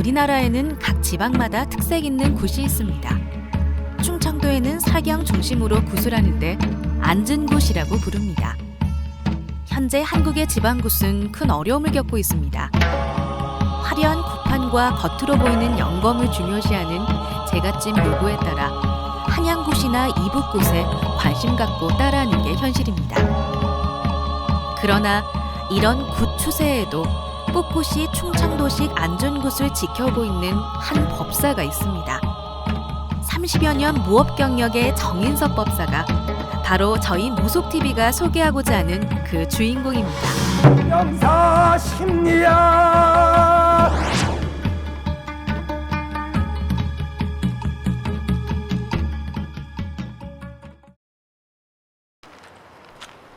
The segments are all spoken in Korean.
우리나라에는 각 지방마다 특색 있는 굿이 있습니다. 충청도에는 사경 중심으로 굿을 하는데 안전굿이라고 부릅니다. 현재 한국의 지방굿은 큰 어려움을 겪고 있습니다. 화려한 굿판과 겉으로 보이는 영검을 중요시하는 제갓집 요구에 따라 한양굿이나 이북굿에 관심 갖고 따라하는 게 현실입니다. 그러나 이런 굿 추세에도 꿋꿋이 충청도식 안전굿을 지켜오고 있는 한 법사가 있습니다. 30여 년 무업 경력의 정인섭 법사가 바로 저희 무속TV가 소개하고자 하는 그 주인공입니다. 영사 심리야.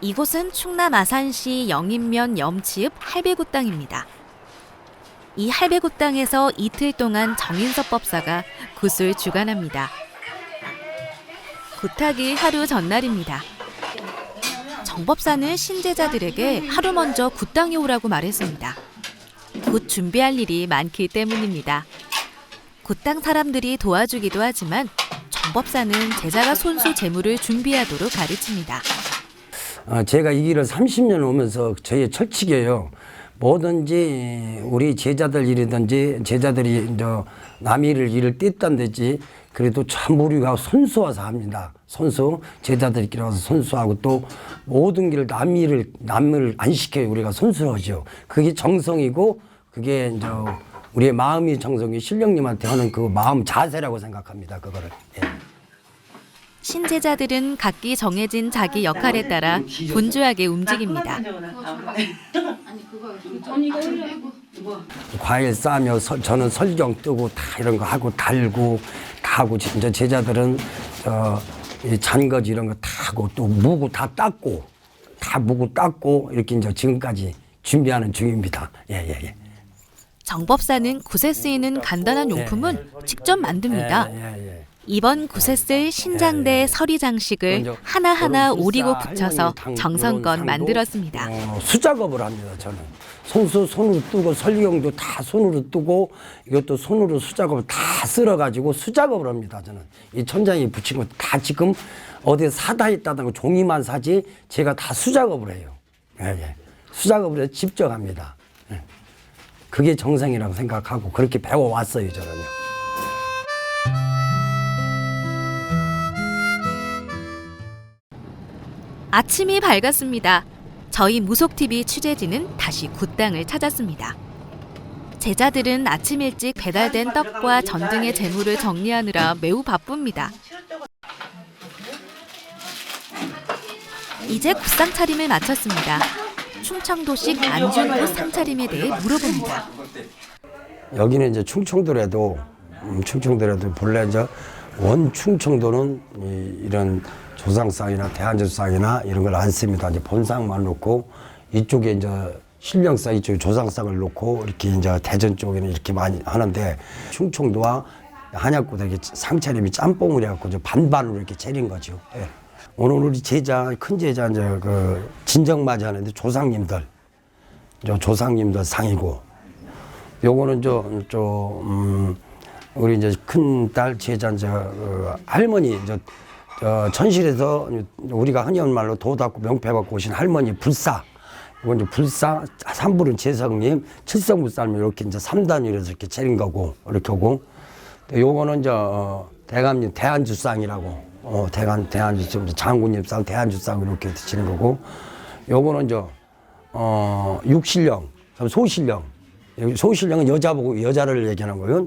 이곳은 충남 아산시 영인면 염치읍 할배굿 땅입니다. 이 할배굿 땅에서 이틀 동안 정인섭 법사가 굿을 주관합니다. 굿하기 하루 전날입니다. 정 법사는 신제자들에게 하루 먼저 굿 땅에 오라고 말했습니다. 굿 준비할 일이 많기 때문입니다. 굿 땅 사람들이 도와주기도 하지만 정 법사는 제자가 손수 제물을 준비하도록 가르칩니다. 제가 이 길을 30년 오면서 저희 철칙이에요. 뭐든지 우리 제자들 일이든지 제자들이 이제 남의 일을 뗐단든지 그래도 참 우리가 손수와서 합니다. 손수 제자들끼리 와서 손수하고 또 모든 길을 남을 안 시켜요. 우리가 손수하죠. 그게 정성이고 그게 이제 우리의 마음이 정성이 신령님한테 하는 그 마음 자세라고 생각합니다. 그거를. 예. 신제자들은 각기 정해진 자기 역할에 따라 분주하게 움직입니다. 과일 싸며 저는 설경 뜨고 다 이런 거 하고 달고 다 하고 이제 제자들은 잔거지 이런 거 다 하고 또 무고 다 닦고 다 무고 닦고 이렇게 이제 지금까지 준비하는 중입니다. 예. 정법사는 굿에 쓰이는 간단한 용품은 직접 만듭니다. 이번 굿에 쓸 신장대 서리 장식을 하나하나 오리고 붙여서 정성껏 만들었습니다. 수작업을 합니다. 저는 손수 손으로 뜨고 설경도 다 손으로 뜨고 이것도 손으로 수작업을 다 쓸어가지고 수작업을 합니다. 저는 이 천장에 붙인 거 다 지금 어디 사다 있다는 거 종이만 사지 제가 다 수작업을 해요. 예. 수작업을 해서 직접 합니다. 예. 그게 정성이라고 생각하고 그렇게 배워왔어요. 저는요. 아침이 밝았습니다. 저희 무속TV 취재진은 다시 굿 땅을 찾았습니다. 제자들은 아침 일찍 배달된 떡과 전등의 재물을 정리하느라 매우 바쁩니다. 이제 굿상 차림을 마쳤습니다. 충청도식 안전굿 상차림에 대해 물어봅니다. 여기는 이제 충청도라도 본래 이제 원 충청도는 이런 조상상이나 대한제상이나 이런 걸 안 씁니다. 이제 본상만 놓고 이쪽에 이제 신령상 이쪽에 조상상을 놓고 이렇게 이제 대전 쪽에는 이렇게 많이 하는데 충청도와 한약고 되게 상차림이 짬뽕을 해갖고 이제 반반으로 이렇게 차린 거죠. 예. 오늘 우리 제자 큰 제자 이제 그 진정맞이 하는데 조상님들 상이고 요거는 우리 이제 큰 딸 제자 이제 할머니 이제 천실에서 우리가 흔히 말로 도 닦고 명패 받고 오신 할머니 불사. 이건 이제 불사, 3불은 재성님, 7성불사님 이렇게 이제 3단위로 이렇게 차린 거고, 이렇게 오고. 또 요거는 이제, 대감님 대한주상이라고, 대한주상, 장군님상 대한주상 이렇게 치는 거고. 요거는 이제, 육신령, 소신령. 소신령은 여자 보고 여자를 얘기하는 거예요.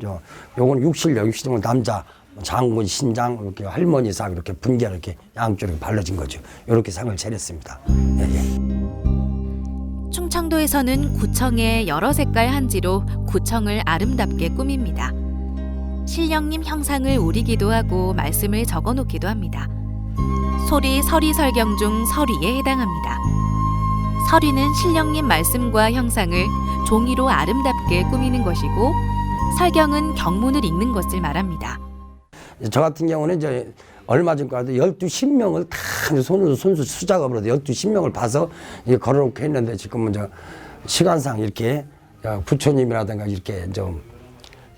요거는 육신령은 남자. 장군, 신장, 이렇게 할머니상 이렇게 분기가 이렇게 양쪽으로 발라진 거죠. 이렇게 상을 차렸습니다. 예. 충청도에서는 구청에 여러 색깔 한지로 구청을 아름답게 꾸밉니다. 신령님 형상을 오리기도 하고 말씀을 적어놓기도 합니다. 소리, 서리설경 중 서리에 해당합니다. 서리는 신령님 말씀과 형상을 종이로 아름답게 꾸미는 것이고 설경은 경문을 읽는 것을 말합니다. 저 같은 경우는 이제 얼마 전까지 12신명을 다 손수 수작업으로 12신명을 봐서 걸어놓고 했는데 지금은 이제 시간상 이렇게 부처님이라든가 이렇게 좀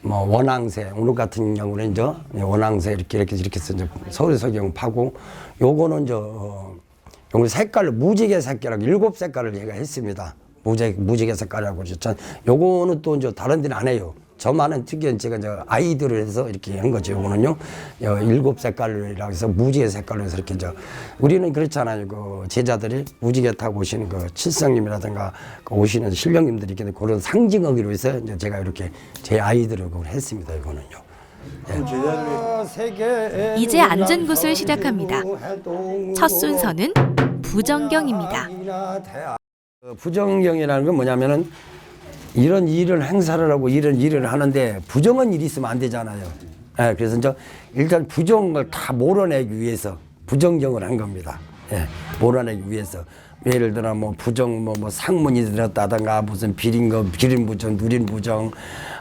뭐 원앙새 오늘 같은 경우는 이제 원앙새 이렇게 해서 이제 서울서경 파고 요거는 요거 색깔을 무지개 색깔하고 7색깔을 제가 했습니다. 무지개 색깔이라고 그러죠. 요거는 또 이제 다른 데는 안 해요. 저만은 특이한 제가 이제 아이들을 해서 이렇게 한 거죠. 요거는요. 7색깔이라고 해서 무지개 색깔로 해서 이렇게 우리는 그렇잖아요. 그 제자들이 무지개 타고 오시는 그 칠성님이라든가 그 오시는 신령님들이 있는데 그런 상징하기로 해서 이제 제가 이렇게 제 아이들을 그걸 했습니다. 이거는요. 이제 앉은 곳을 시작합니다. 첫 순서는 부정경입니다. 부정경이라는 건 뭐냐면은 이런 일을 행사를 하고 이런 일을 하는데 부정한 일이 있으면 안 되잖아요. 예, 그래서 이제 일단 부정을 다 몰아내기 위해서 부정경을 한 겁니다. 예, 몰아내기 위해서. 예를 들어 뭐 부정 뭐 상문이 들었다든가 무슨 비린 부정, 누린 부정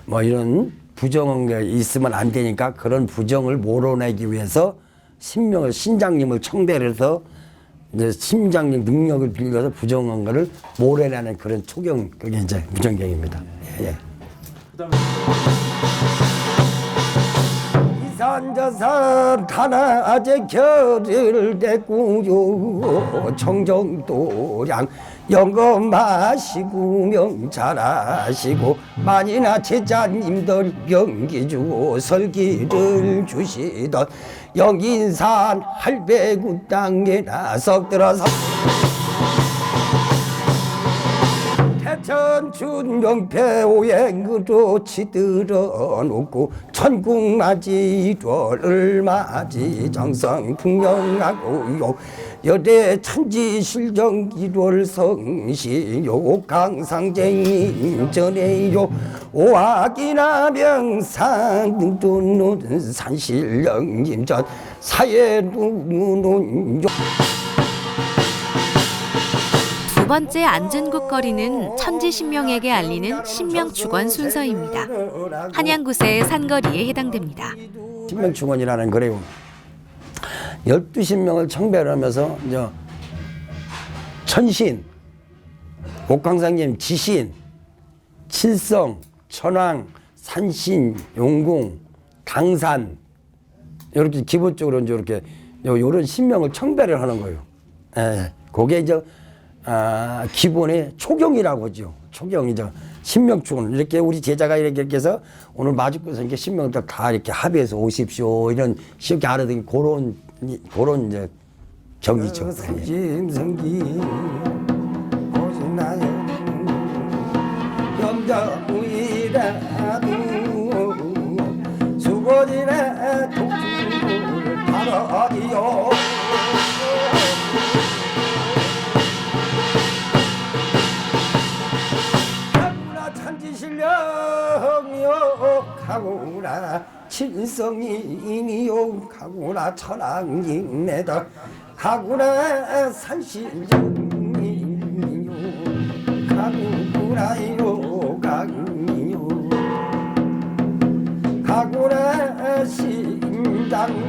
뭐 이런 부정이 있으면 안 되니까 그런 부정을 몰아내기 위해서 신장님을 청배를 해서 이제 심장력 능력을 빌려서 부정한 거를 몰아내는 그런 초경, 그게 이제 부정경입니다. 예. 이산저산 하나제 결을 대꾸요 청정도량 영검 마시고 명잘하시고 만이나 제자님들 경기 주고 설기를 주시던 영인산 할배구 땅에 나석들어서 대천춘 명패 오행으로 치들어 놓고 천국맞이 일월맞이 정성 풍경하고요 여대 천지 실정기롤 성시요 강상쟁이 전에요 오학이나 명상 두는 산실령님전 사회누는 두 번째 앉은 곳 거리는 천지신명에게 알리는 신명축원 순서입니다. 한양구세의 산거리에 해당됩니다. 신명축원이라는 거래요. 12신명을 청배를 하면서 이제 천신, 옥황상님, 지신, 칠성, 천왕, 산신, 용궁, 당산 이렇게 기본적으로 이제 이렇게 이런 신명을 청배를 하는 거예요. 예, 그게 이제 기본의 초경이라고 하죠. 초경이죠. 신명축원 이렇게 우리 제자가 이렇게 해서 오늘 마주고서 이렇게 신명들 다 이렇게 합의해서 오십시오 이런 쉽게 알아듣기 그런 이제 경이죠. 성김성기 오시나요 염자무이라도 수고지라 독주를 바라디요 가구나 천지신령이요 가구나 칠성이니요 가구나 천왕인내다 가구나 산신정이요 가구나요 강이요 가구나 신장이요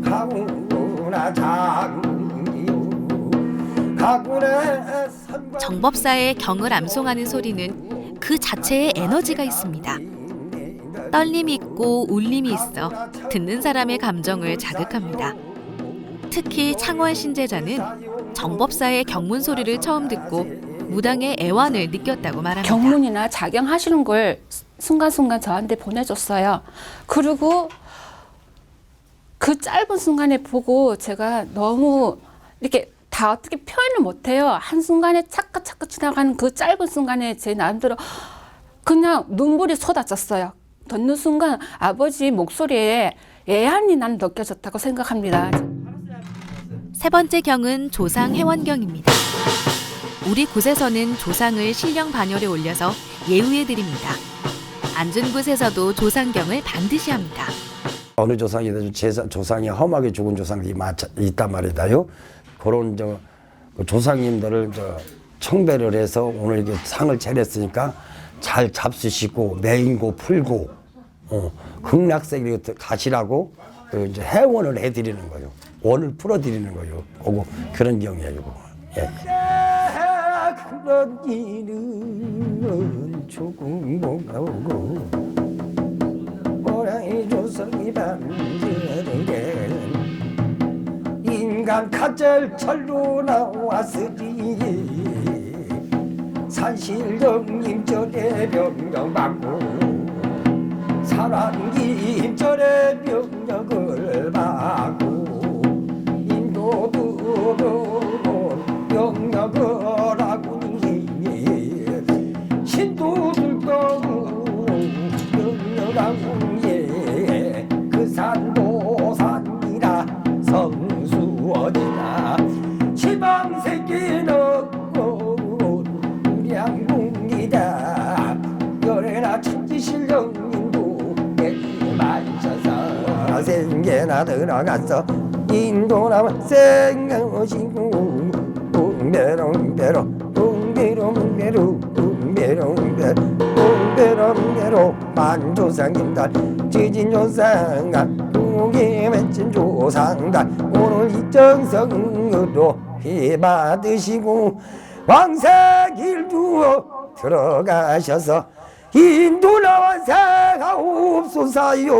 가구나 장이요 가구나 정법사의 경을 암송하는 소리는 그 자체에 에너지가 있습니다. 떨림이 있고 울림이 있어 듣는 사람의 감정을 자극합니다. 특히 창원 신제자는 정법사의 경문 소리를 처음 듣고 무당의 애환을 느꼈다고 말합니다. 경문이나 자경하시는 걸 순간순간 저한테 보내줬어요. 그리고 그 짧은 순간에 보고 제가 너무 이렇게 다 어떻게 표현을 못해요. 한순간에 차까차까 지나가는 그 짧은 순간에 제 나름대로 그냥 눈물이 쏟아졌어요. 듣는 순간 아버지 목소리에 애환이 난 느껴졌다고 생각합니다. 세 번째 경은 조상 해원경입니다. 우리 굿에서는 조상을 신령 반열에 올려서 예우해 드립니다. 앉은 곳에서도 조상경을 반드시 합니다. 어느 조상이든 조상이 험하게 죽은 조상들이 있단 말이다요. 그런 조상님들을 청배를 해서 오늘 이렇게 상을 차렸으니까 잘 잡수시고 매인고 풀고 극락세계로 가시라고 이제 해원을 해드리는 거예요. 원을 풀어드리는 거예요. 그런 경이에요. 예. 떨어지는 조금 못하고 모양이 조성이 반지에 인간 가절철로 나왔으니 산실령님절에 명령받고 사랑님절에 명령을 받고 인도도 명령을 하고니 신도들도 명령하고 그 산도 산이라 성수원이라 지방새끼는 우량궁이다 열애나 천지신령님도 내리고 만져서 생계나 들어갔어 인도나 생각하시고 웅배롱배로 웅배롱배로 웅배롱배로 만조상님달 지진조상가 공에 맺힌 조상달 오늘 이정성으로 해받으시고 왕사길 두어 들어가셔서 인도나와 사가옵소사요.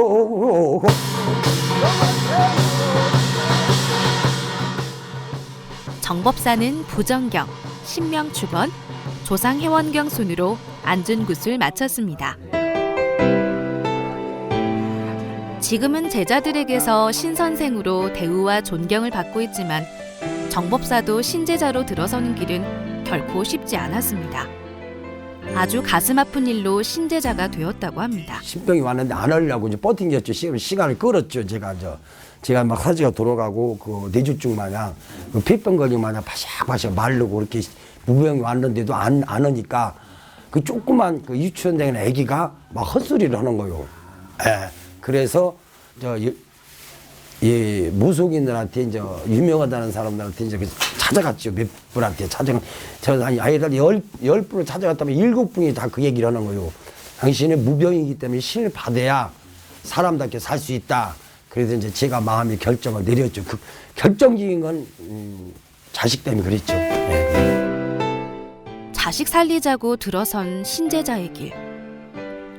정법사는 부정경, 신명축원, 조상해원경 순으로 안준굿을 마쳤습니다. 지금은 제자들에게서 신선생으로 대우와 존경을 받고 있지만 정법사도 신제자로 들어서는 길은 결코 쉽지 않았습니다. 아주 가슴 아픈 일로 신제자가 되었다고 합니다. 신병이 왔는데 안 하려고 이제 버팅겼죠. 시간을 끌었죠. 제가 막 사지가 돌아가고 그 뇌졸중 마냥 그 폐병 걸린 마냥 바삭바삭 마르고 이렇게 무병이 왔는데도 안 하니까 그 조그만 그 유치원 다니는 애기가 막 헛소리를 하는 거예요. 예. 그래서 이 무속인들한테 이제 유명하다는 사람들한테 이제 찾아갔죠. 몇 분한테 제가 아이들 10분을 찾아갔다면 7분이 다 그 얘기를 하는 거예요. 당신은 무병이기 때문에 신을 받아야 사람답게 살 수 있다. 그래서 이제 제가 마음의 결정을 내렸죠. 그 결정적인 건 자식 때문에 그랬죠. 네. 자식 살리자고 들어선 신제자의 길.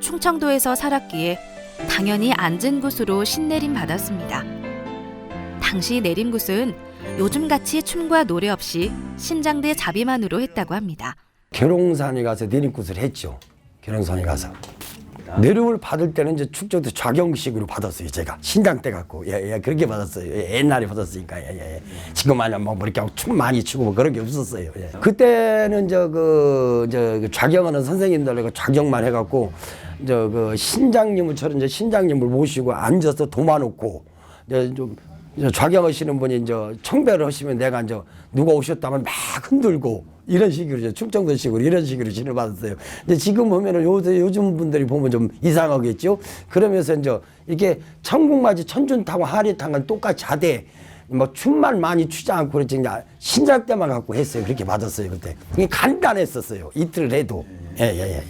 충청도에서 살았기에 당연히 안진굿으로 신내림 받았습니다. 당시 내림굿은 요즘같이 춤과 노래 없이 신장대 자비만으로 했다고 합니다. 계룡산에 가서 내림굿을 했죠. 계룡산에 가서. 내림을 받을 때는 이제 충청도 좌경식으로 받았어요. 제가 신장 때 갖고 그렇게 받았어요. 옛날에 받았으니까 지금 아니면 뭐 이렇게 춤 많이 추고 뭐 그런 게 없었어요. 그때는 그 좌경하는 선생님들 좌경만 해갖고 그 신장님을처럼 이제 신장님을 모시고 앉아서 도마놓고 좀 좌경하시는 분이 이제 청배를 하시면 내가 이제 누가 오셨다면 막 흔들고 이런 식으로 충청도식으로 이런 식으로 진을 받았어요. 근데 지금 보면은 요즘 분들이 보면 좀 이상하겠죠. 그러면서 이제 이게 천국맞이 천준타고 하리탕은 똑같이 하되 뭐 춤만 많이 추지 않고 그렇지 그냥 신장 때만 갖고 했어요. 그렇게 받았어요 그때. 이게 간단했었어요. 이틀을 해도. 예.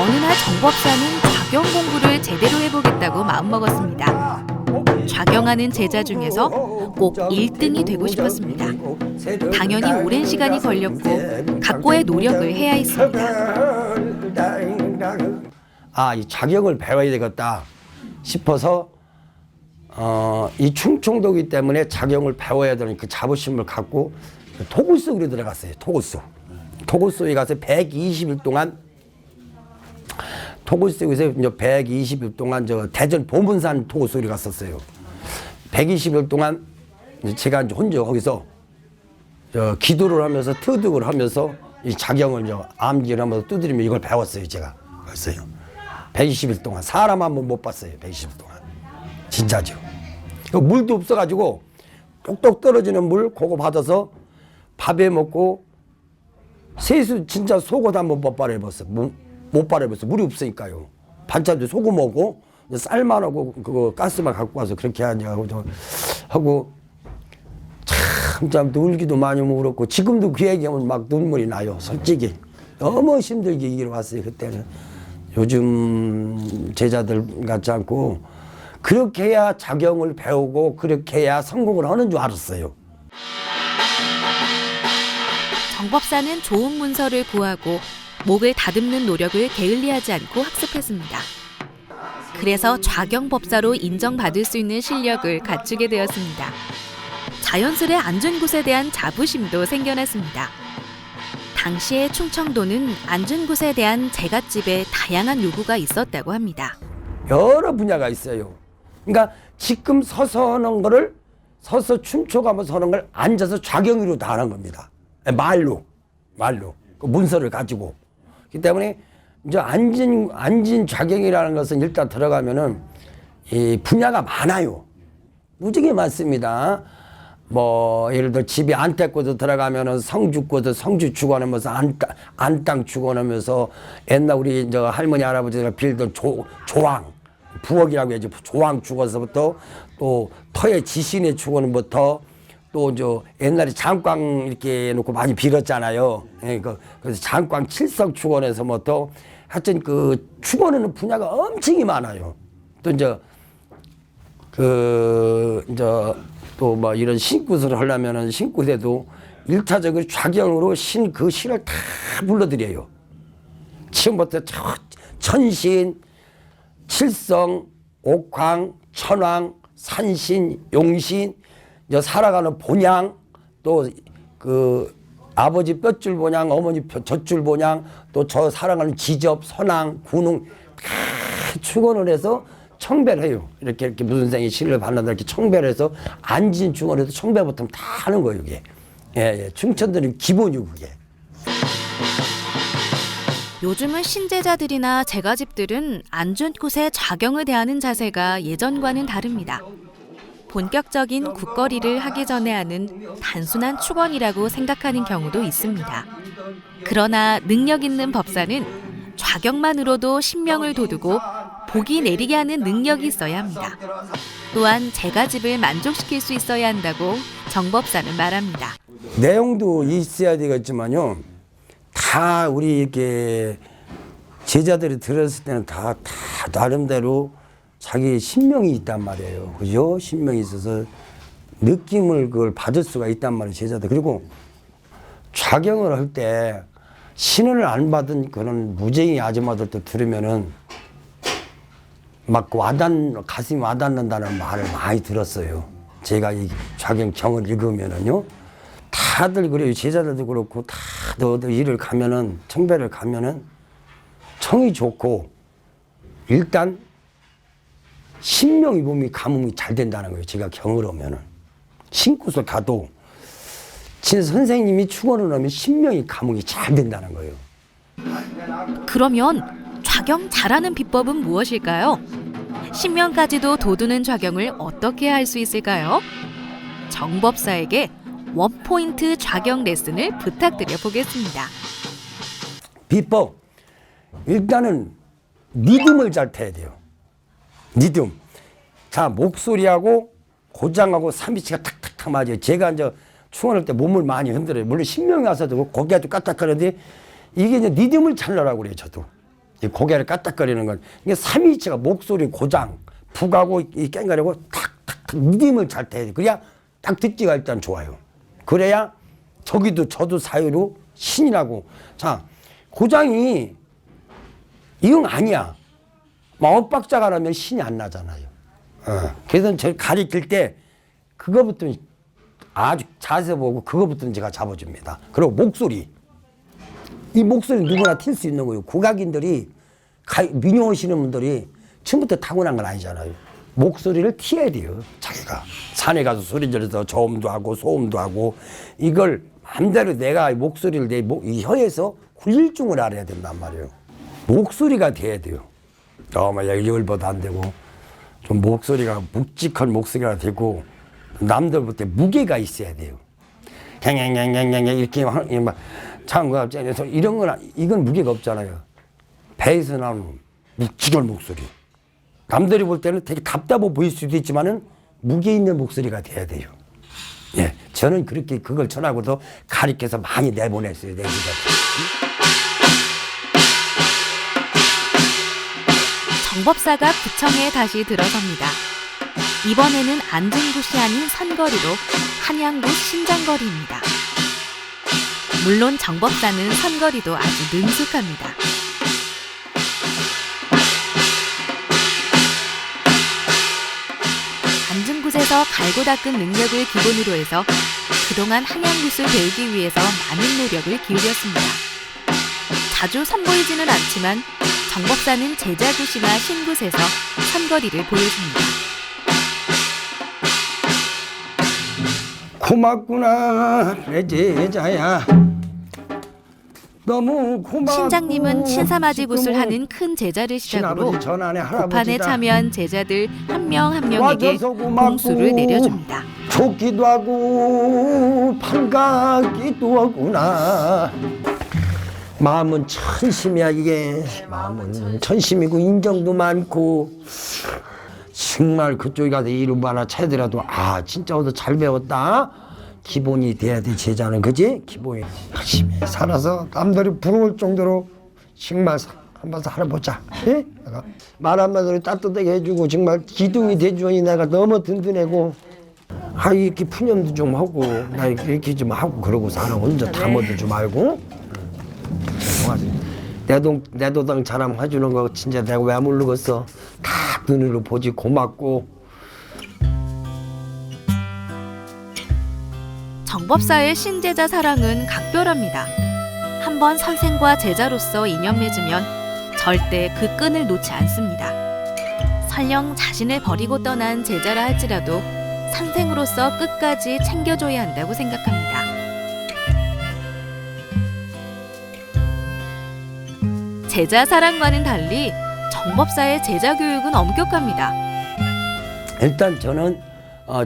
어느 날 정법사는 좌경 공부를 제대로 해보겠다고 마음먹었습니다. 좌경하는 제자 중에서 꼭 1등이 되고 싶었습니다. 당연히 오랜 시간이 걸렸고 각고의 노력을 해야 했습니다. 이 좌경을 배워야 되겠다 싶어서 이 충청도기 때문에 좌경을 배워야 되는 그 자부심을 갖고 토굴속으로 들어갔어요. 토굴속에 가서 120일 동안 토굴속에서 120일 동안 대전 보문산 토굴속에 갔었어요. 120일 동안 제가 이제 혼자 거기서 기도를 하면서 터득을 하면서 이 자경을 암기를 하면서 두드리며 이걸 배웠어요. 제가 했어요. 120일 동안 사람 한 번 못 봤어요. 120일 동안 진짜죠. 물도 없어가지고 똑똑 떨어지는 물 그거 받아서 밥에 먹고 세수 진짜 속옷 한번 못 빨아입었어. 못 빨아입었어. 물이 없으니까요. 반찬도 소금 먹고 쌀만 하고 그거 가스만 갖고 와서 그렇게 하냐고 하고 참 울기도 많이 울었고 지금도 그 얘기하면 막 눈물이 나요. 솔직히 너무 힘들게 이 길을 왔어요. 그때는 요즘 제자들 같지 않고 그렇게 해야 자경을 배우고 그렇게 해야 성공을 하는 줄 알았어요. 정법사는 좋은 문서를 구하고 목을 다듬는 노력을 게을리하지 않고 학습했습니다. 그래서 좌경법사로 인정받을 수 있는 실력을 갖추게 되었습니다. 자연스레 안준굿에 대한 자부심도 생겨났습니다. 당시의 충청도는 안준굿에 대한 제갓집에 다양한 요구가 있었다고 합니다. 여러 분야가 있어요. 그러니까 지금 서서 하는 거를 서서 춤춰가면서 하는 걸 앉아서 좌경으로 다 하는 겁니다. 말로 그 문서를 가지고. 그렇기 때문에 이제 앉은 좌경이라는 것은 일단 들어가면은 이 분야가 많아요. 무지개 많습니다. 뭐 예를 들어 집에 안택고도 들어가면은 성주고도 성주 축원하면서 안땅 축원하면서 옛날 우리 저 할머니 할아버지가 빌던 조왕 부엌이라고 해야지 조왕 축원서부터 또 터에 지신의 축원부터 또 저 옛날에 장광 이렇게 놓고 많이 빌었잖아요. 예, 그래서 장광 칠성 축원에서 뭐 또 하여튼 그 축원하는 분야가 엄청이 많아요. 또 이제 또 뭐 이런 신굿을 하려면은 신굿에도 일차적으로 좌경으로 그 시를 다 불러드려요. 처음부터 천신, 칠성, 옥황, 천왕, 산신, 용신, 살아가는 본향, 또 그 아버지 뼈줄 본향, 어머니 젖줄 본향, 또 저 살아가는 지접, 선왕, 군웅 다 축원을 해서 청배를 해요. 이렇게 무슨 생이 신을 받는다 이렇게 청배를 해서 앉은 중원에서 청배부터 다 하는 거예요, 이게. 예. 충청도는 기본이고 그게. 요즘은 신제자들이나 제가집들은 안준굿의 좌경을 대하는 자세가 예전과는 다릅니다. 본격적인 국거리를 하기 전에 하는 단순한 축원이라고 생각하는 경우도 있습니다. 그러나 능력 있는 법사는 좌경만으로도 신명을 돋우고 복이 내리게 하는 능력이 있어야 합니다. 또한 제가집을 만족시킬 수 있어야 한다고 정법사는 말합니다. 내용도 있어야 되겠지만요. 다 우리 이렇게 제자들이 들었을 때는 다 나름대로 자기 신명이 있단 말이에요. 그죠? 신명이 있어서 느낌을 그걸 받을 수가 있단 말이에요. 제자들. 그리고 좌경을 할 때 신을 안 받은 그런 무쟁이 아줌마들도 들으면은 막 가슴이 와닿는다는 말을 많이 들었어요. 제가 이 좌경 경을 읽으면은요. 다들 그래요. 제자들도 그렇고 다들 일을 가면은 청배를 가면은 청이 좋고 일단 신명이 몸이 가뭄이 잘 된다는 거예요. 제가 경을 하면은 신굿을 가도 진 선생님이 축원을 하면 신명이 가뭄이 잘 된다는 거예요. 그러면 좌경 잘하는 비법은 무엇일까요? 신명까지도 돋우는 좌경을 어떻게 할 수 있을까요? 정법사에게 원포인트 좌경 레슨을 부탁드려 보겠습니다. 비법. 일단은 리듬을 잘 타야 돼요. 리듬. 자, 목소리하고 고장하고 삼비치가 탁탁탁 맞아요. 제가 이제 충원할 때 몸을 많이 흔들어요. 물론 신명이 와서도 고개도 까딱거리는데 이게 이제 리듬을 잘 넣으라고 그래요. 저도. 이 고개를 까딱거리는 건. 이게 삼위치가 목소리 고장, 북하고 이 깽가리고 탁탁탁 리듬을 잘 타야 돼요. 그래야 딱 듣기가 일단 좋아요. 그래야 저도 사유로 신이라고. 자, 고장이 이건 아니야. 엇박자가 나면 신이 안 나잖아요. 그래서 저 가리킬 때 그거부터 아주 자세 보고 그거부터 제가 잡아줍니다. 그리고 목소리. 이 목소리 누구나 튈 수 있는 거예요. 국악인들이 민요 오시는 분들이 처음부터 타고난 건 아니잖아요. 목소리를 튀어야 돼요. 자기가 산에 가서 소리 지르서 저음도 하고 소음도 하고 이걸 마음대로 내가 목소리를 이 혀에서 굴릴 줄 알아야 된단 말이에요. 목소리가 돼야 돼요. 너무 열보다 안 되고 좀 목소리가 묵직한 목소리가 되고 남들부터 무게가 있어야 돼요. 갱갱갱갱갱 이렇게 막 창과 째려서 이런 건 이건 무게가 없잖아요. 배에서 나오는 묵직한 목소리. 남들이 볼 때는 되게 답답해 보일 수도 있지만은 무게 있는 목소리가 돼야 돼요. 예, 저는 그렇게 그걸 전하고도 가르쳐서 많이 내보냈어요. 정법사가 구청에 다시 들어섭니다. 이번에는 안준굿이 아닌 산거리로 한양구 신장거리입니다. 물론 정법사는 선거리도 아주 능숙합니다. 앉은 곳에서 갈고 닦은 능력을 기본으로 해서 그동안 한양굿을 배우기 위해서 많은 노력을 기울였습니다. 자주 선보이지는 않지만 정법사는 제자굿이나 신굿에서 선거리를 보여줍니다. 고맙구나 내 제자야. 너무 고맙고. 신장님은 신사맞이굿을 하는 큰 제자를 시작으로 친아버지 전안에 고판에 할아버지다. 참여한 제자들 한 명 한 명에게 와줘서 고맙고. 봉수를 내려줍니다. 좋기도 하고 반갑기도 하구나. 마음은 천심이야 이게. 마음은 천심이고 인정도 많고. 정말 그쪽에 가서 이름 하나 찾더라도 아 진짜 오늘 잘 배웠다. 기본이 돼야 돼 제자는. 그지? 기본이 열심히 살아서 남들이 부러울 정도로 정말 한번 살아보자. 예? 내가 말 한마디로 따뜻하게 해주고 정말 기둥이 돼주니 내가 너무 든든하고 아 이렇게 푸념도 좀 하고 나 이렇게 좀 하고 그러고 살아. 혼자 담아도 좀 알고. 내 도당 자랑 해주는 거 진짜 내가 왜 모르겠어. 다 눈으로 보지. 고맙고. 정법사의 신제자 사랑은 각별합니다. 한번 선생과 제자로서 인연 맺으면 절대 그 끈을 놓지 않습니다. 설령 자신을 버리고 떠난 제자라 할지라도 선생으로서 끝까지 챙겨줘야 한다고 생각합니다. 제자 사랑과는 달리 정법사의 제자 교육은 엄격합니다. 일단 저는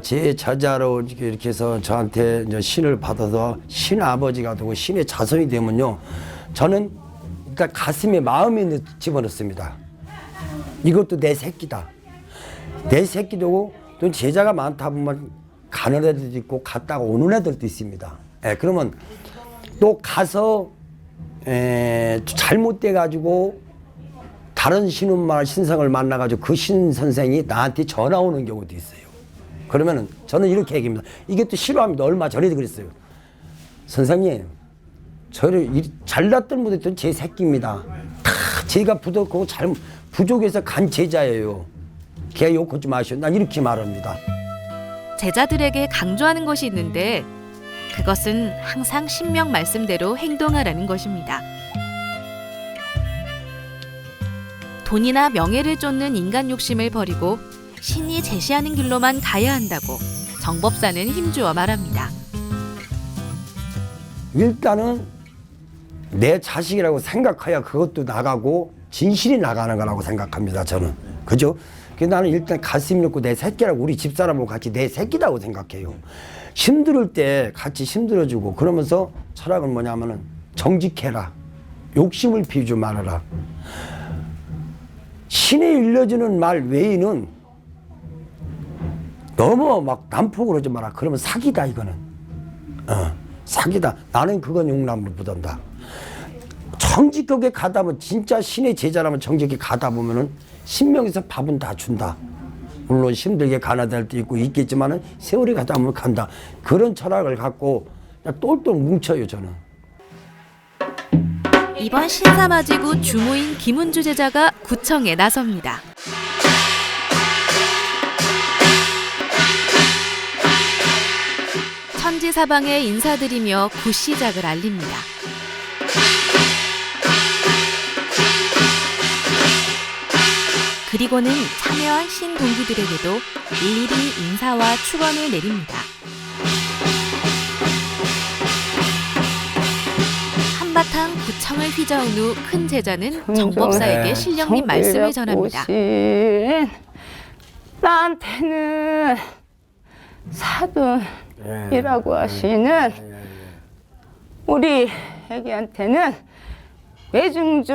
제 자자로 이렇게 해서 저한테 이제 신을 받아서 신 아버지가 되고 신의 자손이 되면요, 저는 일단 가슴에 마음에 집어넣습니다. 이것도 내 새끼다. 내 새끼도 또 제자가 많다 보면 가는 애들도 있고 갔다가 오는 애들도 있습니다. 예, 그러면 또 가서 잘못돼 가지고 다른 신성을 만나 가지고 그 신 선생이 나한테 전화 오는 경우도 있어요. 그러면은 저는 이렇게 얘기합니다. 이게 또 싫어합니다. 얼마 전에도 그랬어요. 선생님, 저를 잘났던 분들은 제 새끼입니다. 다 제가 부족해서 간 제자예요. 걔 욕하지 마시오. 난 이렇게 말합니다. 제자들에게 강조하는 것이 있는데 그것은 항상 신명 말씀대로 행동하라는 것입니다. 돈이나 명예를 쫓는 인간 욕심을 버리고 신이 제시하는 길로만 가야 한다고 정법사는 힘주어 말합니다. 일단은 내 자식이라고 생각해야 그것도 나가고 진실이 나가는 거라고 생각합니다. 저는. 그죠? 그래서 나는 일단 가슴 놓고 내 새끼라고, 우리 집사람하고 같이 내 새끼라고 생각해요. 힘들 때 같이 힘들어주고, 그러면서 철학은 뭐냐면은 정직해라. 욕심을 피우지 말아라. 신에 일러주는 말 외에는 너무 막 난폭으로 하지 마라. 그러면 사기다 이거는. 사기다. 나는 그건 용납을 못한다. 정직하게 가다 보면, 진짜 신의 제자라면 정직하게 가다 보면은 신명에서 밥은 다 준다. 물론 힘들게 가나 될 때 있고 있겠지만은 세월이 가다 보면 간다. 그런 철학을 갖고 그냥 똘똘 뭉쳐요 저는. 이번 신사맞이구 주무인 김은주 제자가 구청에 나섭니다. 천지사방에 인사드리며 굿 시작을 알립니다. 그리고는 참여한 신동기들에게도 일일이 인사와 축원을 내립니다. 한바탕 구청을 휘저은 후 큰 제자는 정법사에게 신령님 말씀을 전합니다. 나한테는 사돈이라고 하시는 우리 애기한테는 외중주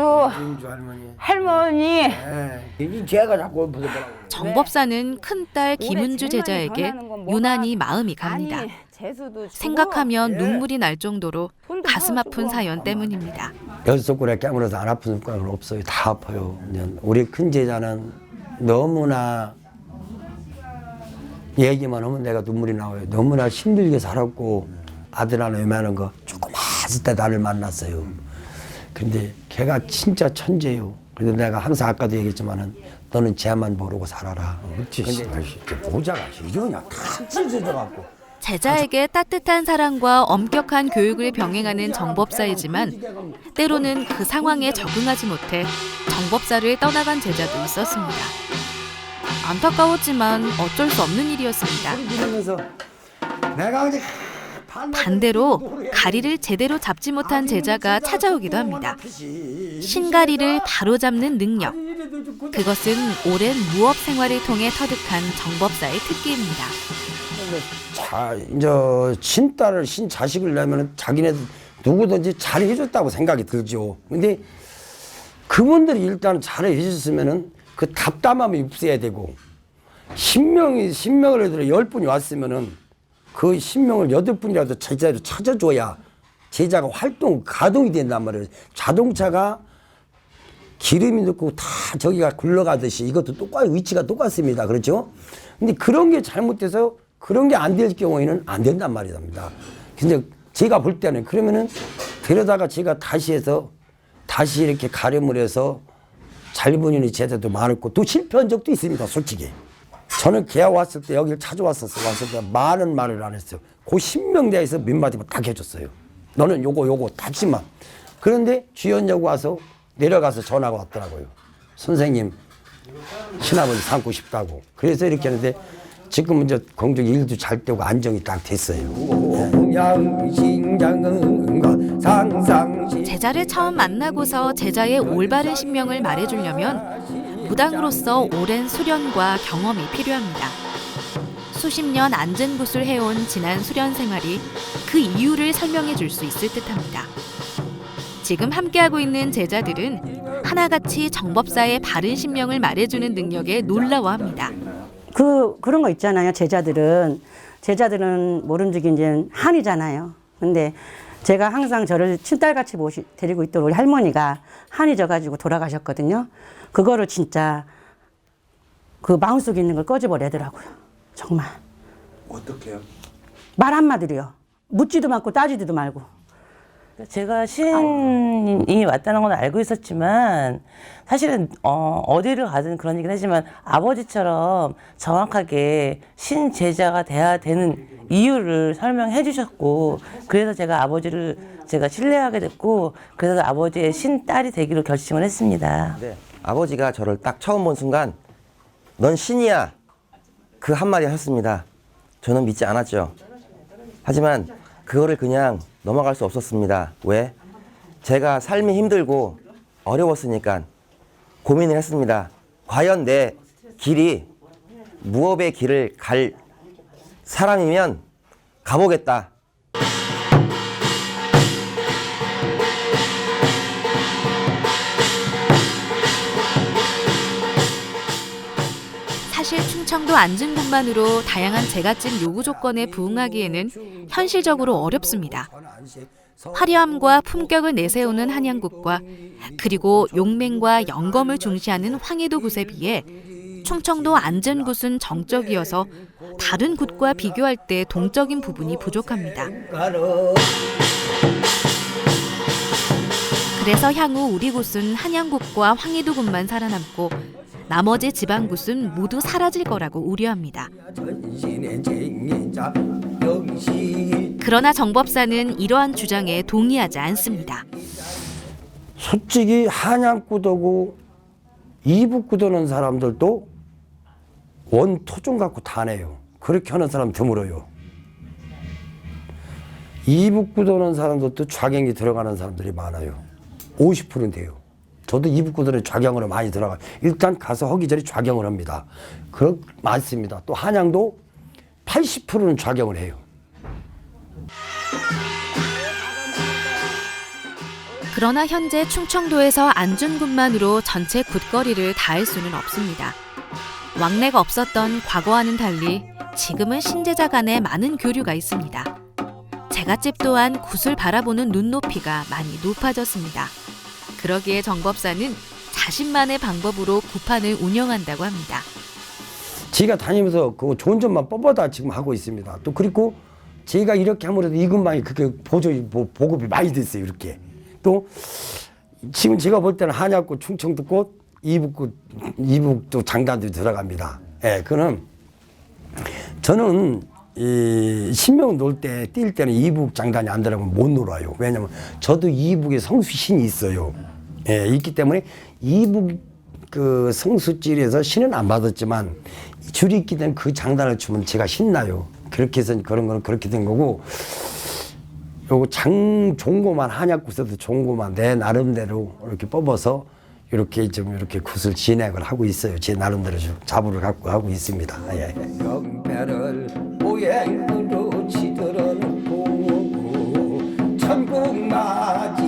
할머니. 이 제가 자꾸 보더라고요. 정법사는 큰딸 김은주 제자에게 유난히 마음이 갑니다. 생각하면 눈물이 날 정도로 가슴 아픈 사연 때문입니다. 열 손가락 깨물어서 안 아픈 손가락은 없어요. 다 아파요. 우리 큰 제자는 너무나 얘기만 하면 내가 눈물이 나와요. 너무나 힘들게 살았고 아들 하나 외면하는 거 조그만 5대 나를 만났어요. 근데 걔가 진짜 천재요. 그래서 내가 항상 아까도 얘기했지만은 너는 쟤만 모르고 살아라. 근데 모자가 이러냐 다 찢어져갖고. 제자에게 따뜻한 사랑과 엄격한 교육을 병행하는 정법사이지만 때로는 그 상황에 적응하지 못해 정법사를 떠나간 제자도 있었습니다. 안타까웠지만 어쩔 수 없는 일이었습니다. 그러면서 내가 이제 반대로 가리를 제대로 잡지 못한 제자가 찾아오기도 합니다. 신가리를 바로잡는 능력. 그것은 오랜 무업 생활을 통해 터득한 정법사의 특기입니다. 자, 이제 신딸을 신자식을 낳으면 자기네 누구든지 잘해줬다고 생각이 들죠. 근데 그분들이 일단 잘해주셨으면은 그 답답함이 없어야 되고 10명을 예를 들어 10분이 왔으면은 그 10명을 8분이라도 제자로 찾아줘야 제자가 가동이 된단 말이에요. 자동차가 기름이 넣고 다 저기가 굴러가듯이 이것도 위치가 똑같습니다. 그렇죠? 근데 그런 게 잘못돼서 그런 게 안 될 경우에는 안 된단 말이랍니다. 근데 제가 볼 때는 그러면은 데려다가 제가 다시 이렇게 가름을 해서 잘 보이는 제자도 많았고 또 실패한 적도 있습니다. 솔직히. 저는 걔가 왔을 때 여기를 왔을 때 많은 말을 안 했어요. 그 10명 대에서 몇 마디만 딱 해줬어요. 너는 요거 다지만. 그런데 주연역 와서 내려가서 전화가 왔더라고요. 선생님 신아버지 삼고 싶다고. 그래서 이렇게 하는데 지금은 이제 공적 일도 잘 되고 안정이 딱 됐어요. 제자를 처음 만나고서 제자의 올바른 신명을 말해주려면 무당으로서 오랜 수련과 경험이 필요합니다. 수십 년 안전굿을 해온 지난 수련 생활이 그 이유를 설명해 줄 수 있을 듯합니다. 지금 함께하고 있는 제자들은 하나같이 정법사의 바른 신명을 말해주는 능력에 놀라워합니다. 그런 거 있잖아요. 제자들은 모름지기 이제 한이잖아요. 근데 제가 항상 저를 친딸같이 데리고 있던 우리 할머니가 한이 져가지고 돌아가셨거든요. 그거를 진짜 그 마음속에 있는 걸 꺼져버리더라고요. 정말. 어떻게요? 말 한마디로요. 묻지도 않고 따지지도 말고. 제가 신이 왔다는 건 알고 있었지만 사실은 어디를 가든 그런 얘기는 하지만 아버지처럼 정확하게 신 제자가 돼야 되는 이유를 설명해 주셨고 그래서 제가 아버지를 제가 신뢰하게 됐고 그래서 아버지의 신딸이 되기로 결심을 했습니다. 네. 아버지가 저를 딱 처음 본 순간 넌 신이야 그 한마디 하셨습니다. 저는 믿지 않았죠. 하지만 그거를 그냥 넘어갈 수 없었습니다. 왜? 제가 삶이 힘들고 어려웠으니까 고민을 했습니다. 과연 내 길이 무업의 길을 갈 사람이면 가보겠다. 사실 충청도 안중근만으로 다양한 제갓집 요구 조건에 부응하기에는 현실적으로 어렵습니다. 화려함과 품격을 내세우는 한양굿과 그리고 용맹과 영검을 중시하는 황해도 굿에 비해 충청도 안전굿은 정적이어서 다른 굿과 비교할 때 동적인 부분이 부족합니다. 그래서 향후 우리 굿은 한양굿과 황해도 굿만 살아남고 나머지 지방굿은 모두 사라질 거라고 우려합니다. 그러나 정법사는 이러한 주장에 동의하지 않습니다. 솔직히 한양굿하고 이북굿 하는 사람들도 원토종 갖고 다 내요. 그렇게 하는 사람 드물어요. 이북굿 하는 사람들도 좌경이 들어가는 사람들이 많아요. 50%는 돼요. 저도 이북구들은 좌경으로 많이 들어가요. 일단 가서 하기 전에 좌경을 합니다. 많습니다. 또 한양도 80%는 좌경을 해요. 그러나 현재 충청도에서 안중굿만으로 전체 굿거리를 다 할 수는 없습니다. 왕래가 없었던 과거와는 달리 지금은 신제자 간에 많은 교류가 있습니다. 제갓집 또한 굿을 바라보는 눈높이가 많이 높아졌습니다. 그러기에 정법사는 자신만의 방법으로 굿판을 운영한다고 합니다. 지가 다니면서 그 좋은 점만 뽑아다 지금 하고 있습니다. 또 그리고 제가 이렇게 함으로써 이 근방이 그렇게 보급이 많이 됐어요. 이렇게. 또 지금 제가 볼 때는 한약꽃, 충청도꽃, 이북도 장단도 들어갑니다. 예, 그는 저는 이 신명 놀 때 뛸 때는 이북 장단이 안 들어가면 못 놀아요. 왜냐면 저도 이북에 성수신이 있어요. 예, 있기 때문에 이북 그 성수질에서 신은 안 받았지만 줄이 있기 때문에 그 장단을 추면 제가 신나요. 그렇게 해서 그런 거는 그렇게 된 거고, 요거 종고만 한약굿에도 종고만 내 나름대로 이렇게 뽑아서 이렇게 좀 이렇게 굿을 진행을 하고 있어요. 제 나름대로 좀 자부를 갖고 하고 있습니다. 예. 경배를 오행으로 치들어놓고 천국맞이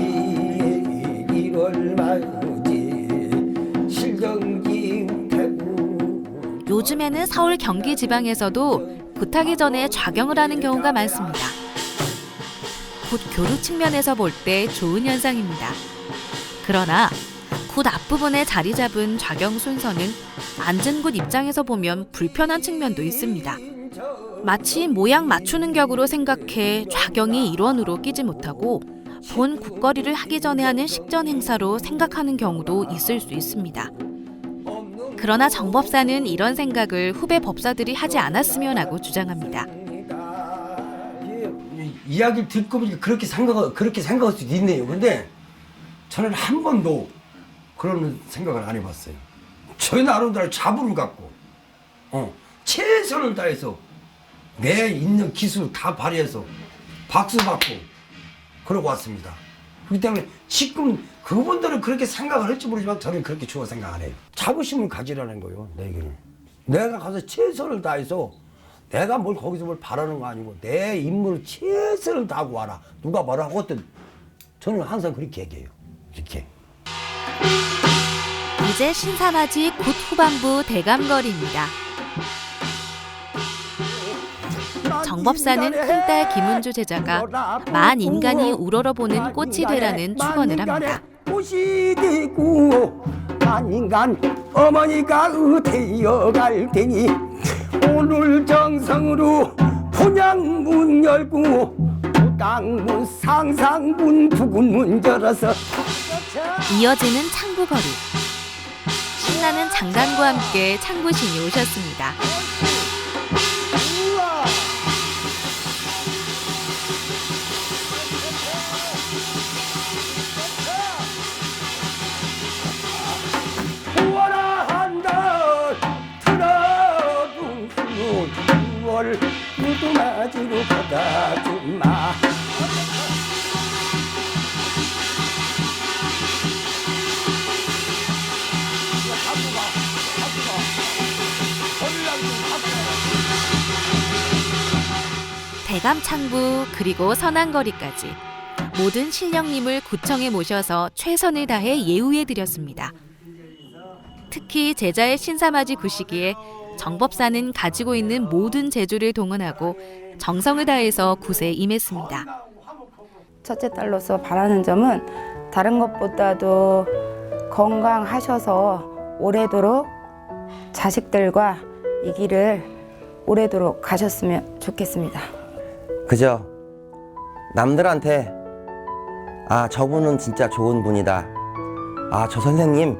1월 말지 실경기 태국. 요즘에는 서울 경기 지방에서도 굿하기 전에 좌경을 하는 경우가 많습니다. 굿 교류 측면에서 볼 때 좋은 현상입니다. 그러나 굿 앞부분에 자리 잡은 좌경 순서는 앉은 굿 입장에서 보면 불편한 측면도 있습니다. 마치 모양 맞추는 격으로 생각해 좌경이 일원으로 끼지 못하고 본 굿거리를 하기 전에 하는 식전 행사로 생각하는 경우도 있을 수 있습니다. 그러나 정 법사는 이런 생각을 후배 법사들이 하지 않았으면 하고 주장합니다. 이야기를 듣고 보니까 그렇게 생각할 수도 있네요. 근데 저는 한 번도 그런 생각을 안 해봤어요. 저희 나름대로 자부를 갖고 최선을 다해서 내 있는 기술 다 발휘해서 박수 받고 그러고 왔습니다. 그렇기 때문에 지금 그분들은 그렇게 생각을 할지 모르지만 저는 그렇게 주어 생각 안 해요. 자부심을 가지라는 거예요. 내게는. 내가 가서 최선을 다해서 내가 거기서 뭘 바라는 거 아니고 내 임무를 최선을 다하고 와라. 누가 뭐라 하거든. 저는 항상 그렇게 얘기해요. 이렇게. 이제 신사맞이 굿 후반부 대감거리입니다. 정법사는 큰딸 김은주 제자가 만 인간이 우러러보는 꽃이 되라는 축원을 합니다. 꽃이 되고 만 인간 어머니가 되어갈 테니 오늘 정성으로 분양문 열고 땅문 상상문 부군문 열어서 이어지는 창구거리. 신나는 장단과 함께 창구신이 오셨습니다. 구하라 한다 들어둔 후 6월 무두맞이로 받아주마. 대감창부 그리고 선안거리까지 모든 신령님을 구청에 모셔서 최선을 다해 예우해드렸습니다. 특히 제자의 신사맞이 굿이기에 정법사는 가지고 있는 모든 재주를 동원하고 정성을 다해서 굿에 임했습니다. 첫째 딸로서 바라는 점은 다른 것보다도 건강하셔서 오래도록 자식들과 이 길을 오래도록 가셨으면 좋겠습니다. 그죠? 남들한테 아 저분은 진짜 좋은 분이다. 아 저 선생님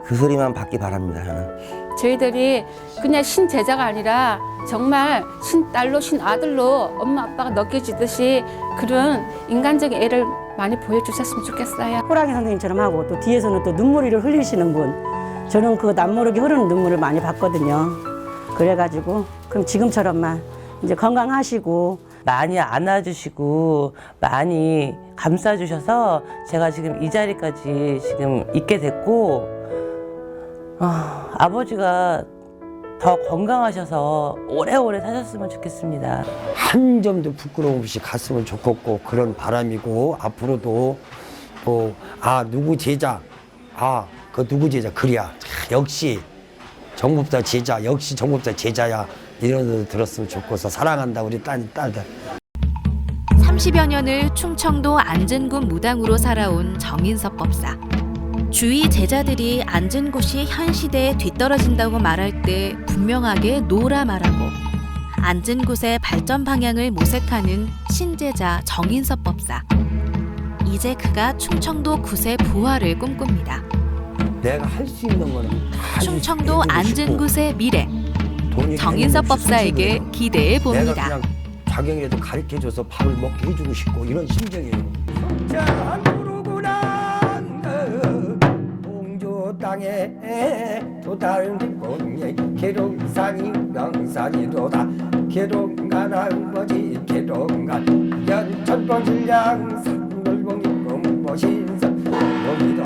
그 소리만 받기 바랍니다. 저는. 저희들이 그냥 신제자가 아니라 정말 신딸로 신아들로 엄마 아빠가 느껴지듯이 그런 인간적인 애를 많이 보여주셨으면 좋겠어요. 호랑이 선생님처럼 하고 또 뒤에서는 또 눈물을 흘리시는 분. 저는 그 남모르게 흐르는 눈물을 많이 봤거든요. 그래가지고 그럼 지금처럼만 이제 건강하시고 많이 안아주시고 많이 감싸주셔서 제가 지금 이 자리까지 지금 있게 됐고 아버지가 더 건강하셔서 오래오래 사셨으면 좋겠습니다. 한 점도 부끄러움 없이 갔으면 좋겠고 그런 바람이고 앞으로도 누구 제자 그 누구 제자 그래야 역시 정법사 제자 역시 정법사 제자야 이런 거 들었으면 좋고서 사랑한다 우리 딸들. 30여 년을 충청도 안진군 무당으로 살아온 정인섭 법사. 주위 제자들이 앉은 곳이 현 시대에 뒤떨어진다고 말할 때 분명하게 노라 말하고 앉은 곳의 발전 방향을 모색하는 신제자 정인섭 법사. 이제 그가 충청도 구세 부활을 꿈꿉니다. 내가 할 수 있는 거는 다 충청도 해주고 앉은 싶고, 곳의 미래. 돈 얘기 정인섭 해주고 싶은 법사에게 심정이에요. 기대해 내가 봅니다. 그냥 자경이라도 가르쳐줘서 밥을 먹게 해주고 싶고 이런 심정이에요. 자, 부르구나 동조 땅에 도달은 공예 계룡산이 명산이로다. 계룡간 할아버지 계룡간 연천봉 신량 산골봉이 공보신선 여기도